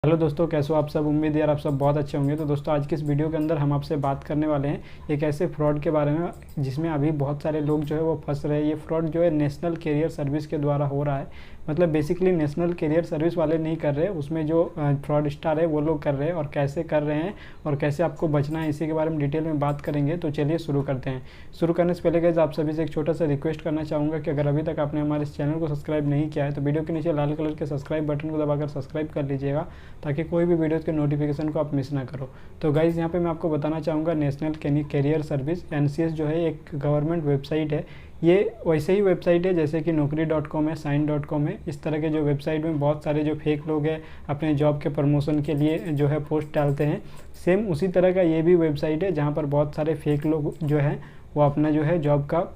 Hello दोस्तों, कैसे हो आप सब। उम्मीद है यार आप सब बहुत अच्छे होंगे। तो दोस्तों आज की इस वीडियो के अंदर हम आपसे बात करने वाले हैं एक ऐसे फ्रॉड के बारे में जिसमें अभी बहुत सारे लोग जो है वो फंस रहे हैं। ये फ्रॉड जो है नेशनल कैरियर सर्विस के द्वारा हो रहा है। मतलब बेसिकली नेशनल कैरियर सर्विस वाले नहीं कर रहे, उसमें जो फ्रॉड स्टार है वो लोग कर रहे हैं। और कैसे कर रहे हैं और कैसे आपको बचना है, इसी के बारे में डिटेल में बात करेंगे। तो चलिए शुरू करते हैं। शुरू करने से पहले गाइस आप सभी से एक छोटा सा रिक्वेस्ट करना चाहूँगा कि अगर अभी तक आपने हमारे इस चैनल को सब्सक्राइब नहीं किया है तो वीडियो के नीचे लाल कलर के सब्सक्राइब बटन को दबाकर सब्सक्राइब कर लीजिएगा, ताकि कोई भी वीडियोज़ के नोटिफिकेशन को आप मिस ना करो। तो गाइज़ यहाँ पे मैं आपको बताना चाहूँगा नेशनल कैरियर सर्विस NCS जो है एक गवर्नमेंट वेबसाइट है। ये वैसे ही वेबसाइट है जैसे कि naukri.com है, sign.com है। इस तरह के जो वेबसाइट में बहुत सारे जो फेक लोग हैं अपने जॉब के प्रमोशन के लिए जो है पोस्ट डालते हैं, सेम उसी तरह का ये भी वेबसाइट है जहाँ पर बहुत सारे फेक लोग जो हैं वो अपना जो है जॉब का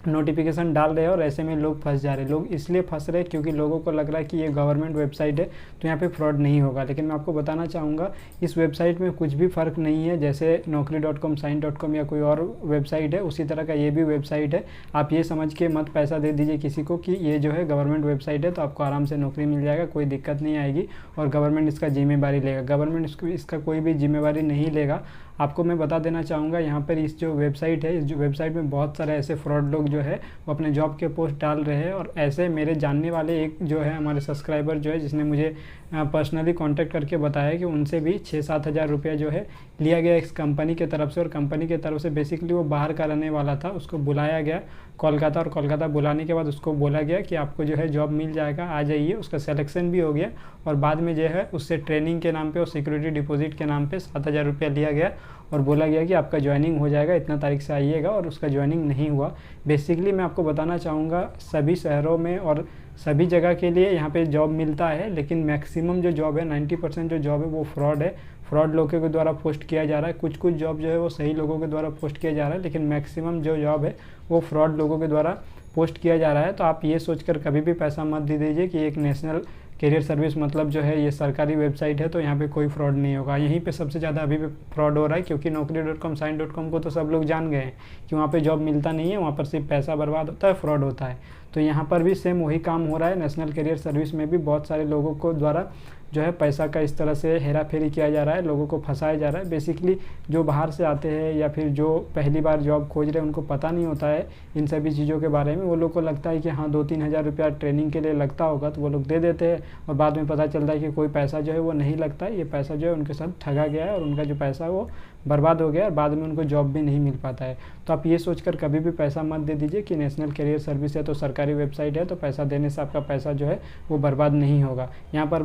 नोटिफिकेशन डाल रहे हैं। और ऐसे में लोग फंस जा रहे हैं। लोग इसलिए फंस रहे हैं क्योंकि लोगों को लग रहा है कि ये गवर्नमेंट वेबसाइट है तो यहाँ पे फ्रॉड नहीं होगा। लेकिन मैं आपको बताना चाहूँगा इस वेबसाइट में कुछ भी फ़र्क नहीं है। जैसे naukri.com, sign.com या कोई और वेबसाइट है उसी तरह का ये भी वेबसाइट है। आप ये समझ के मत पैसा दे दीजिए किसी को कि ये जो है गवर्नमेंट वेबसाइट है तो आपको आराम से नौकरी मिल जाएगा, कोई दिक्कत नहीं आएगी और गवर्नमेंट इसका जिम्मेवारी लेगा। गवर्नमेंट इसका कोई भी जिम्मेवारी नहीं लेगा। आपको मैं बता देना चाहूँगा यहाँ पर इस जो वेबसाइट है, इस जो वेबसाइट में बहुत सारे ऐसे फ्रॉड लोग जो है वो अपने जॉब के पोस्ट डाल रहे हैं। और ऐसे मेरे जानने वाले एक जो है हमारे सब्सक्राइबर जो है जिसने मुझे पर्सनली कांटेक्ट करके बताया कि उनसे भी 6-7 हज़ार रुपया जो है लिया गया इस कंपनी के तरफ से। और कंपनी के तरफ से बेसिकली वो बाहर का रहने वाला था, उसको बुलाया गया कोलकाता, और कोलकाता बुलाने के बाद उसको बोला गया कि आपको जो है जॉब मिल जाएगा, आ जाइए। उसका सिलेक्शन भी हो गया और बाद में जो है उससे ट्रेनिंग के नाम पे और सिक्योरिटी डिपॉजिट के नाम पे 7,000 रुपया लिया गया और बोला गया कि आपका ज्वाइनिंग हो जाएगा, इतना तारीख से आइएगा। और उसका ज्वाइनिंग नहीं हुआ। बेसिकली मैं आपको बताना चाहूँगा सभी शहरों में और सभी जगह के लिए यहाँ पे जॉब मिलता है, लेकिन मैक्सिमम जो जॉब है 90% जो जॉब है वो फ्रॉड है। फ्रॉड लोगों के द्वारा पोस्ट किया जा रहा है। कुछ कुछ जॉब जो है वो सही लोगों के द्वारा पोस्ट किया जा रहा है, लेकिन मैक्सिमम जो जॉब है वो फ्रॉड लोगों के द्वारा पोस्ट किया जा रहा है। तो आप ये सोचकर कभी भी पैसा मत दे दीजिए कि एक नेशनल कैरियर सर्विस मतलब जो है ये सरकारी वेबसाइट है तो यहाँ पे कोई फ्रॉड नहीं होगा। यहीं पे सबसे ज़्यादा अभी भी फ्रॉड हो रहा है, क्योंकि naukri.com, sign.com को तो सब लोग जान गए हैं कि वहाँ पे जॉब मिलता नहीं है, वहाँ पर सिर्फ पैसा बर्बाद होता है, फ्रॉड होता है। तो यहाँ पर भी सेम वही काम हो रहा है। नेशनल कैरियर सर्विस में भी बहुत सारे लोगों को द्वारा जो है पैसा का इस तरह से हेरा फेरी किया जा रहा है, लोगों को फंसाया जा रहा है। बेसिकली जो बाहर से आते हैं या फिर जो पहली बार जॉब खोज रहे हैं उनको पता नहीं होता है इन सभी चीज़ों के बारे में। वो लोग को लगता है कि हाँ 2-3 हज़ार रुपया ट्रेनिंग के लिए लगता होगा, तो वो लोग दे देते हैं और बाद में पता चलता है कि कोई पैसा जो है वो नहीं लगता है। ये पैसा जो है उनके साथ ठगा गया है और उनका जो पैसा है वो बर्बाद हो गया और बाद में उनको जॉब भी नहीं मिल पाता है। तो आप ये सोचकर कभी भी पैसा मत दे दीजिए कि नेशनल कैरियर सर्विस है तो सरकारी वेबसाइट है तो पैसा देने से आपका पैसा जो है वो बर्बाद नहीं होगा। यहाँ पर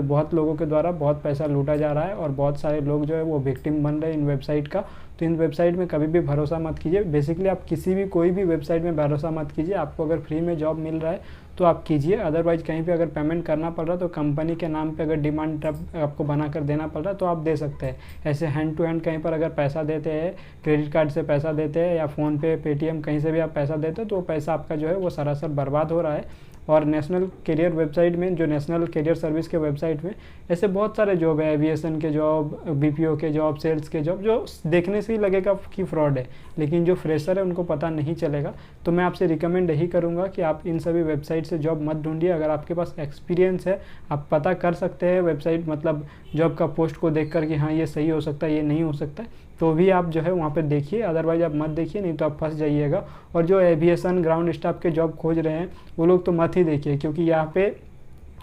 बहुत लोगों के द्वारा बहुत पैसा लूटा जा रहा है और बहुत सारे लोग जो है वो विक्टिम बन रहे हैं इन वेबसाइट का। तो इन वेबसाइट में कभी भी भरोसा मत कीजिए। बेसिकली आप किसी भी कोई भी वेबसाइट में भरोसा मत कीजिए। आपको अगर फ्री में जॉब मिल रहा है तो आप कीजिए, अदरवाइज कहीं पे अगर पेमेंट करना पड़ रहा है तो कंपनी के नाम पे अगर डिमांड आपको बना कर देना पड़ रहा है तो आप दे सकते हैं। ऐसे हैंड टू हैंड कहीं पर अगर पैसा देते हैं, क्रेडिट कार्ड से पैसा देते हैं या फ़ोनपे, पेटीएम कहीं से भी आप पैसा देते हैं तो वो पैसा आपका जो है वो सरासर बर्बाद हो रहा है। और नेशनल कैरियर वेबसाइट में, जो नेशनल कैरियर सर्विस के वेबसाइट में ऐसे बहुत सारे जॉब है, एविएशन के जॉब, BPO के जॉब, सेल्स के जॉब, जो देखने से ही लगेगा कि फ्रॉड है, लेकिन जो फ्रेशर है उनको पता नहीं चलेगा। तो मैं आपसे रिकमेंड यही करूँगा कि आप इन सभी वेबसाइट से जॉब मत ढूंढिए। अगर आपके पास एक्सपीरियंस है, आप पता कर सकते हैं वेबसाइट मतलब जॉब का पोस्ट को देख कर कि हाँ ये सही हो सकता है, ये नहीं हो सकता है, तो भी आप जो है वहाँ पर देखिए। अदरवाइज आप मत देखिए, नहीं तो आप फंस जाइएगा। और जो एविएशन, ग्राउंड स्टाफ के जॉब खोज रहे हैं वो लोग तो मत ही देखिए, क्योंकि यहाँ पे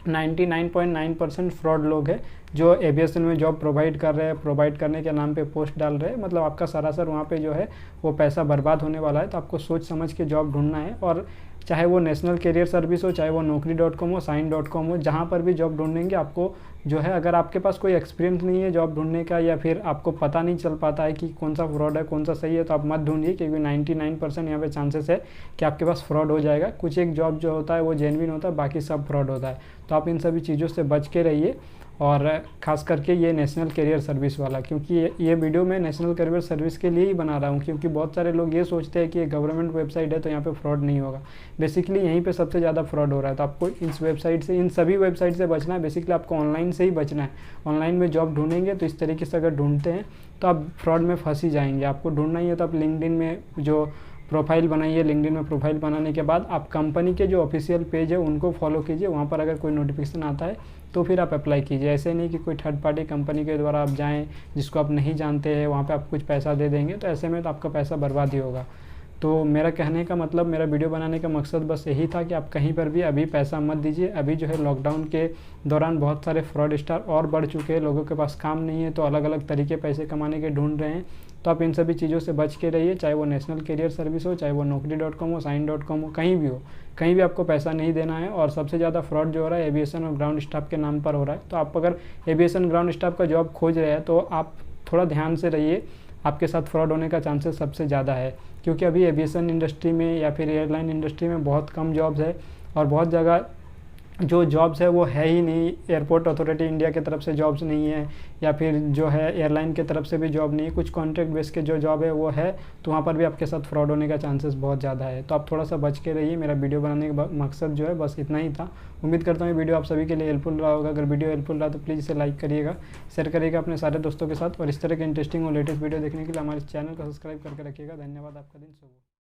99.9% फ्रॉड लोग हैं जो एविएशन में जॉब प्रोवाइड कर रहे हैं, प्रोवाइड करने के नाम पे पोस्ट डाल रहे हैं। मतलब आपका सरासर वहाँ पे जो है वो पैसा बर्बाद होने वाला है। तो आपको सोच समझ के जॉब ढूंढना है। और चाहे वो नेशनल कैरियर सर्विस हो, चाहे वो naukri.com हो, sign.com हो, जहाँ पर भी जॉब ढूंढेंगे आपको जो है, अगर आपके पास कोई एक्सपीरियंस नहीं है जॉब ढूंढने का या फिर आपको पता नहीं चल पाता है कि कौन सा फ्रॉड है कौन सा सही है, तो आप मत ढूंढिए, क्योंकि 99% यहाँ पे चांसेस है कि आपके पास फ्रॉड हो जाएगा। कुछ एक जॉब जो होता है वो जेन्युइन होता है, बाकी सब फ्रॉड होता है। तो आप इन सभी चीज़ों से बच के रहिए। और ख़ास करके ये नेशनल कैरियर सर्विस वाला, क्योंकि ये वीडियो मैं नेशनल कैरियर सर्विस के लिए ही बना रहा हूँ, क्योंकि बहुत सारे लोग ये सोचते हैं कि ये गवर्नमेंट वेबसाइट है तो यहाँ पे फ्रॉड नहीं होगा। बेसिकली यहीं पे सबसे ज़्यादा फ्रॉड हो रहा है। तो आपको इस वेबसाइट से, इन सभी वेबसाइट से बचना है। बेसिकली आपको ऑनलाइन से ही बचना है। ऑनलाइन में जॉब ढूंढेंगे तो इस तरीके से अगर ढूंढते हैं तो आप फ्रॉड में फंस ही जाएंगे। आपको ढूंढना ही है तो आप लिंक्डइन में जो प्रोफाइल बनाइए। लिंक्डइन में प्रोफाइल बनाने के बाद आप कंपनी के जो ऑफिशियल पेज है उनको फॉलो कीजिए। वहाँ पर अगर कोई नोटिफिकेशन आता है तो फिर आप अप्लाई कीजिए। ऐसे नहीं कि कोई थर्ड पार्टी कंपनी के द्वारा आप जाएँ जिसको आप नहीं जानते हैं, वहाँ पे आप कुछ पैसा दे देंगे, तो ऐसे में तो आपका पैसा बर्बाद ही होगा। तो मेरा कहने का मतलब, मेरा वीडियो बनाने का मकसद बस यही था कि आप कहीं पर भी अभी पैसा मत दीजिए। अभी जो है लॉकडाउन के दौरान बहुत सारे फ्रॉड स्टार और बढ़ चुके हैं, लोगों के पास काम नहीं है तो अलग अलग तरीके पैसे कमाने के ढूंढ रहे हैं। तो आप इन सभी चीज़ों से बच के रहिए, चाहे वो नेशनल कैरियर सर्विस हो, चाहे वो naukri.com हो, साइन.com हो, कहीं भी हो, कहीं भी आपको पैसा नहीं देना है। और सबसे ज़्यादा फ्रॉड जो हो रहा है एविएशन और ग्राउंड स्टाफ के नाम पर हो रहा है। तो आप अगर एविएशन ग्राउंड स्टाफ का जॉब खोज रहे हैं तो आप थोड़ा ध्यान से रहिए, आपके साथ फ्रॉड होने का चांसेस सबसे ज़्यादा है। क्योंकि अभी एविएशन इंडस्ट्री में या फिर एयरलाइन इंडस्ट्री में बहुत कम जॉब्स है, और बहुत जगह जो जॉब्स है वो है ही नहीं। एयरपोर्ट अथॉरिटी इंडिया की तरफ से जॉब्स नहीं है, या फिर जो है एयरलाइन की तरफ से भी जॉब नहीं है, कुछ कॉन्ट्रैक्ट बेस के जो जॉब है वो है, तो वहाँ पर भी आपके साथ फ्रॉड होने का चांसेस बहुत ज़्यादा है। तो आप थोड़ा सा बच के रहिए। मेरा वीडियो बनाने का मकसद जो है बस इतना ही था। उम्मीद करता हूँ ये वीडियो आप सभी के लिए हेल्पफुल रहा होगा। अगर वीडियो हेल्पफुल रहा तो प्लीज़ इसे लाइक करिएगा, शेयर करिएगा अपने सारे दोस्तों के साथ, और इस तरह के इंटरेस्टिंग और लेटेस्ट वीडियो देखने के लिए हमारे चैनल को सब्सक्राइब करके रखिएगा। धन्यवाद, आपका दिन शुभ हो।